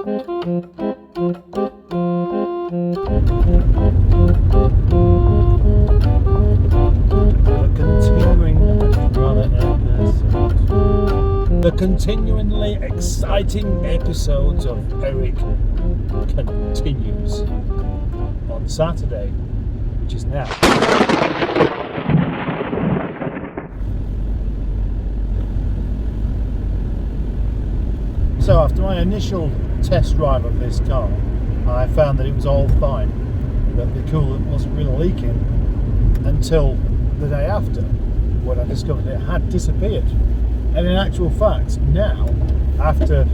The continually exciting episodes of Eric continues on Saturday, which is now. So after my initial test drive of this car, I found that it was all fine, that the coolant wasn't really leaking until the day after, when I discovered it had disappeared. And in actual fact, now, after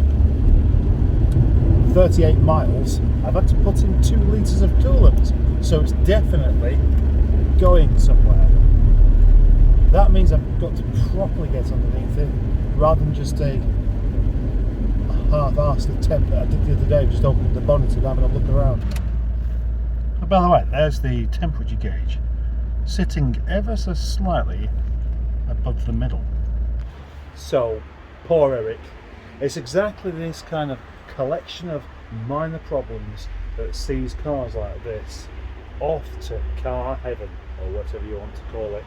38 miles, I've had to put in 2 litres of coolant, so it's definitely going somewhere. That means I've got to properly get underneath it, rather than just a half-arsed attempt that I did the other day, just opening the bonnet and having a look around. And by the way, there's the temperature gauge, sitting ever so slightly above the middle. So, poor Eric. It's exactly this kind of collection of minor problems that sees cars like this off to car heaven, or whatever you want to call it.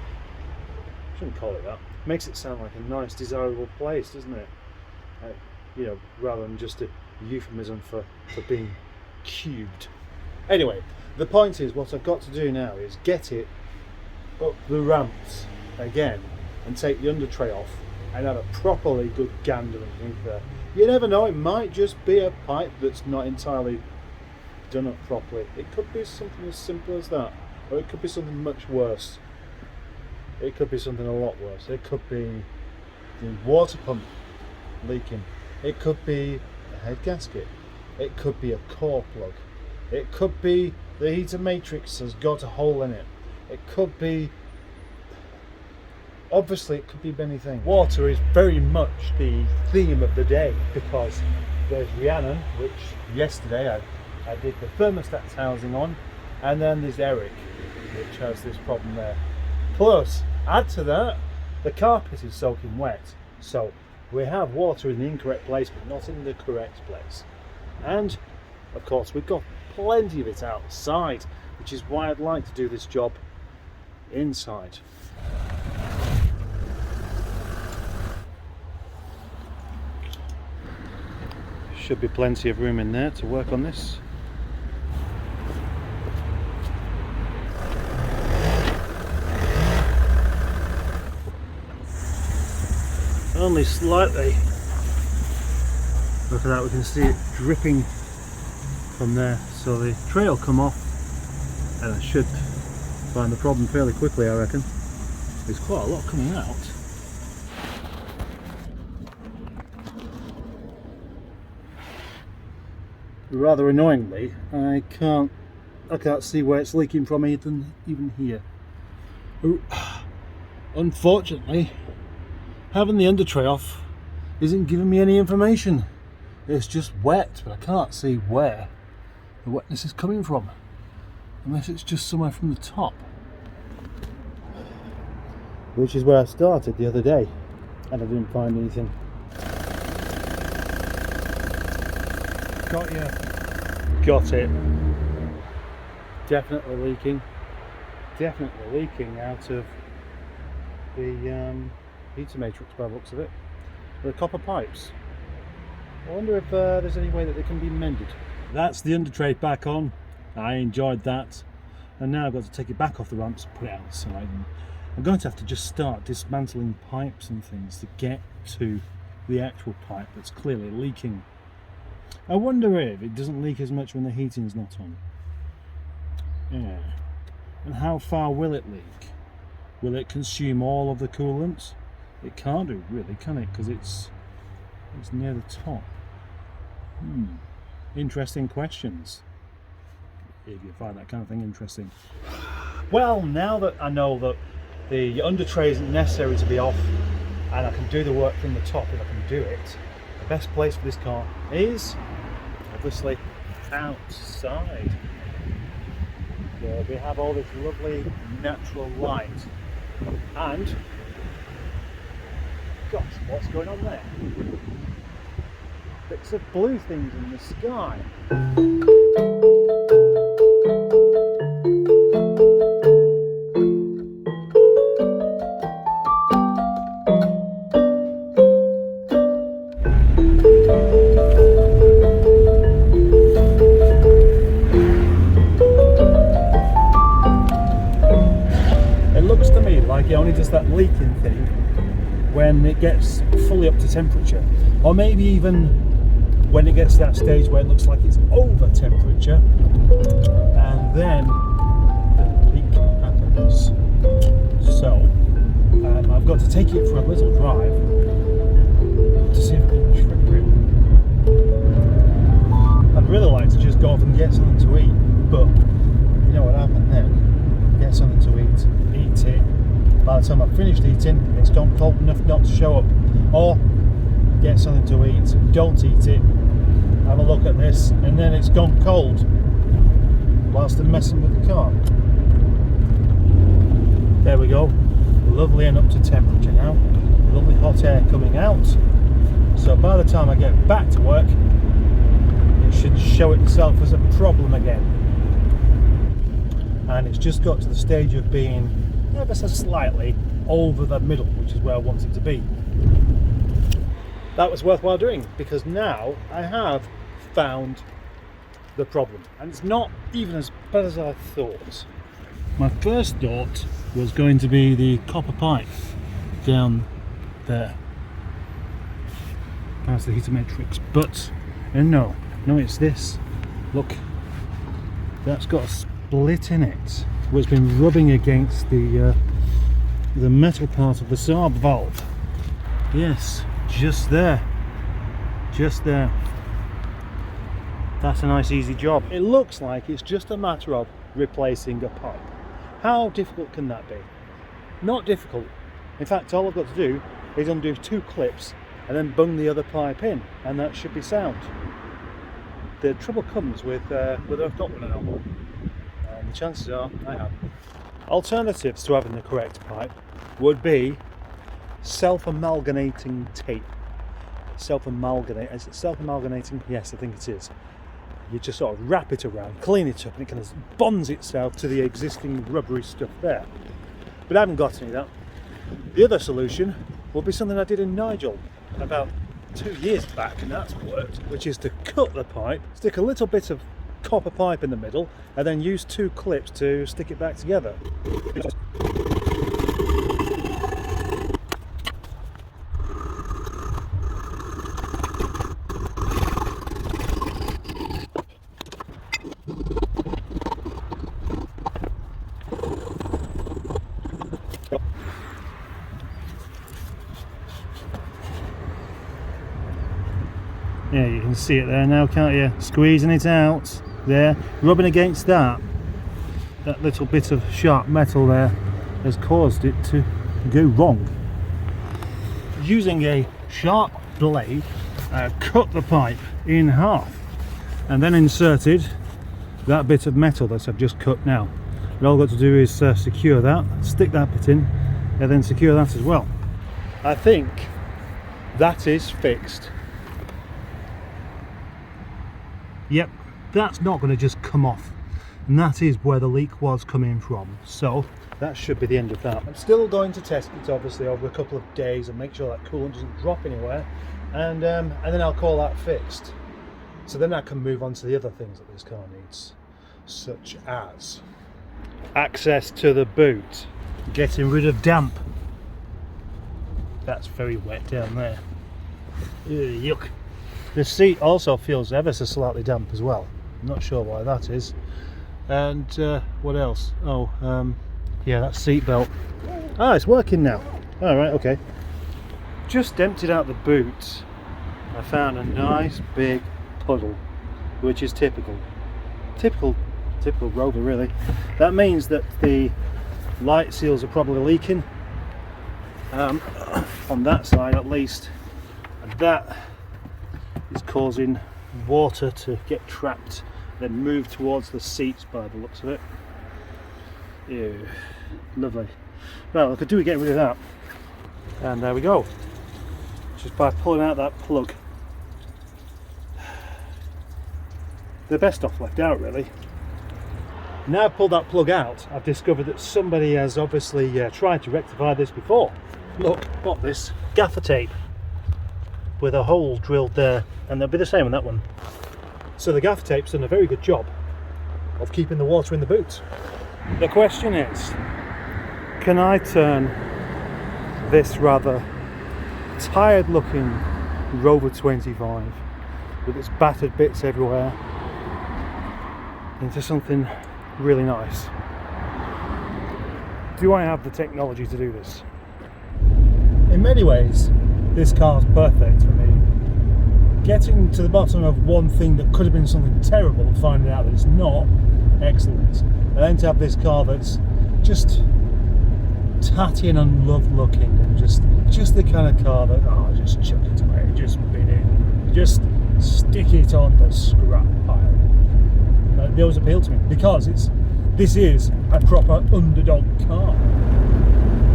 Shouldn't call it that. Makes it sound like a nice, desirable place, doesn't it? You know, rather than just a euphemism for being cubed. Anyway, the point is, what I've got to do now is get it up the ramps again and take the under tray off and have a properly good gander underneath there. You never know, it might just be a pipe that's not entirely done up properly. It could be something as simple as that, or it could be something much worse. It could be something a lot worse. It could be the water pump leaking. It could be a head gasket. It could be a core plug. It could be the heater matrix has got a hole in it. It could be, obviously it could be many things. Water is very much the theme of the day, because there's Rhiannon, which yesterday I did the thermostat housing on, and then there's Eric, which has this problem there. Plus, add to that, the carpet is soaking wet, so we have water in the incorrect place but not in the correct place. And of course we've got plenty of it outside, which is why I'd like to do this job inside. Should be plenty of room in there to work on this. Only slightly. Look at that, we can see it dripping from there. So the tray will come off and I should find the problem fairly quickly, I reckon. There's quite a lot coming out. Rather annoyingly, I can't see where it's leaking from even here. Unfortunately, having the under tray off isn't giving me any information. It's just wet, but I can't see where the wetness is coming from, unless it's just somewhere from the top, which is where I started the other day and I didn't find anything. Got you. Got it. Definitely leaking. Definitely leaking out of the heater matrix by the looks of it. The copper pipes. I wonder if there's any way that they can be mended. That's the under tray back on. I enjoyed that. And now I've got to take it back off the ramps and put it outside. And I'm going to have to just start dismantling pipes and things to get to the actual pipe that's clearly leaking. I wonder if it doesn't leak as much when the heating's not on. Yeah. And how far will it leak? Will it consume all of the coolant? It can't do really, can it? Because it's near the top. Interesting questions, if you find that kind of thing interesting. Well, now that I know that the under tray isn't necessary to be off and I can do the work from the top if I can do it, the best place for this car is obviously outside, where we have all this lovely natural light. And gosh, what's going on there? bits of blue things in the sky. It looks to me like it only does that leaking thing when it gets fully up to temperature, or maybe even when it gets to that stage where it looks like it's over temperature, and then the leak happens. So I've got to take it for a little drive to see if I can trigger it. I'd really like to just go off and get something to eat, but you know what happened then? Get something to eat it. By the time I've finished eating, it's gone cold enough not to show up. Or get something to eat, don't eat it, have a look at this, and then it's gone cold whilst I'm messing with the car. There we go, lovely and up to temperature now, lovely hot air coming out. So by the time I get back to work, it should show itself as a problem again. And it's just got to the stage of being ever so slightly over the middle, which is where I want it to be. That was worthwhile doing, because now I have found the problem, and it's not even as bad as I thought. My first thought was going to be the copper pipe down there past the heater matrix, but no, it's this. Look, that's got a split in it, where it's been rubbing against the metal part of the Saab valve. Yes, just there. That's a nice easy job. It looks like it's just a matter of replacing a pipe. How difficult can that be? Not difficult. In fact, all I've got to do is undo 2 clips and then bung the other pipe in, and that should be sound. The trouble comes with whether I've got one or not. The chances are I have. Alternatives to having the correct pipe would be self-amalgamating tape. Is it self-amalgamating? Yes, I think it is. You just sort of wrap it around, clean it up, and it kind of bonds itself to the existing rubbery stuff there. But I haven't got any of that. The other solution would be something I did in Nigel about 2 years back, and that's worked, which is to cut the pipe, stick a little bit of copper pipe in the middle, and then use 2 clips to stick it back together. Yeah, you can see it there now, can't you? Squeezing it out there, rubbing against that little bit of sharp metal there has caused it to go wrong. Using a sharp blade, cut the pipe in half and then inserted that bit of metal that I've just cut now. And all I've got to do is secure that, stick that bit in, and then secure that as well. I think that is fixed. Yep, that's not going to just come off, and that is where the leak was coming from, so that should be the end of that. I'm still going to test it obviously over a couple of days and make sure that coolant doesn't drop anywhere, and then I'll call that fixed. So then I can move on to the other things that this car needs, such as access to the boot, getting rid of damp. That's very wet down there. Yuck. The seat also feels ever so slightly damp as well. I'm not sure why that is. And what else? Oh, yeah, that seat belt. Ah, it's working now. All right, okay. Just emptied out the boot. I found a nice big puddle, which is typical Rover really. That means that the light seals are probably leaking on that side at least, and that is causing water to get trapped, then move towards the seats by the looks of it. Ew, lovely. Well, I could do with getting rid of that, and there we go, just by pulling out that plug. the best stuff left out really. Now I've pulled that plug out, I've discovered that somebody has obviously tried to rectify this before. Look, got this gaffer tape with a hole drilled there, and they'll be the same on that one. So the gaffer tape's done a very good job of keeping the water in the boot. The question is, can I turn this rather tired looking Rover 25 with its battered bits everywhere into something really nice? Do I have the technology to do this? In many ways, this car's perfect for me. Getting to the bottom of one thing that could have been something terrible and finding out that it's not, excellent. And then to have this car that's just tatty and unloved looking, and just the kind of car that, oh, just chuck it away, just bin it, just stick it on the scrap pile. Those appeal to me because this is a proper underdog car.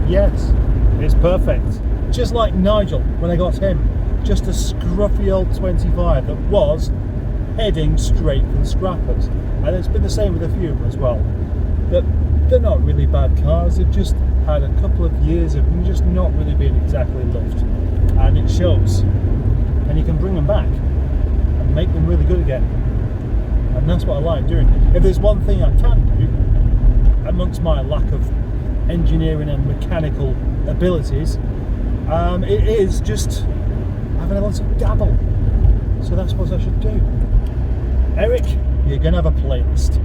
Yes, it's perfect. Just like Nigel when I got him, just a scruffy old 25 that was heading straight for the scrappers. And it's been the same with a few of them as well. That they're not really bad cars, they've just had a couple of years of just not really being exactly loved. And it shows. And you can bring them back and make them really good again. And that's what I like doing. If there's one thing I can do, amongst my lack of engineering and mechanical abilities, it is just having a little dabble. So that's what I should do. Eric, you're going to have a playlist.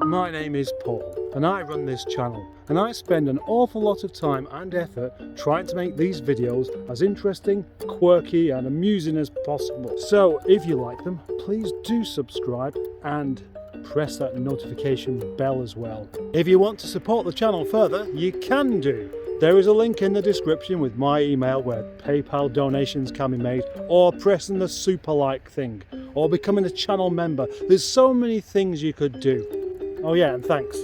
My name is Paul, and I run this channel, and I spend an awful lot of time and effort trying to make these videos as interesting, quirky and amusing as possible. So if you like them, please do subscribe and press that notification bell as well. If you want to support the channel further, you can do. There is a link in the description with my email where PayPal donations can be made, or pressing the super like thing, or becoming a channel member. There's so many things you could do. Oh yeah, and thanks.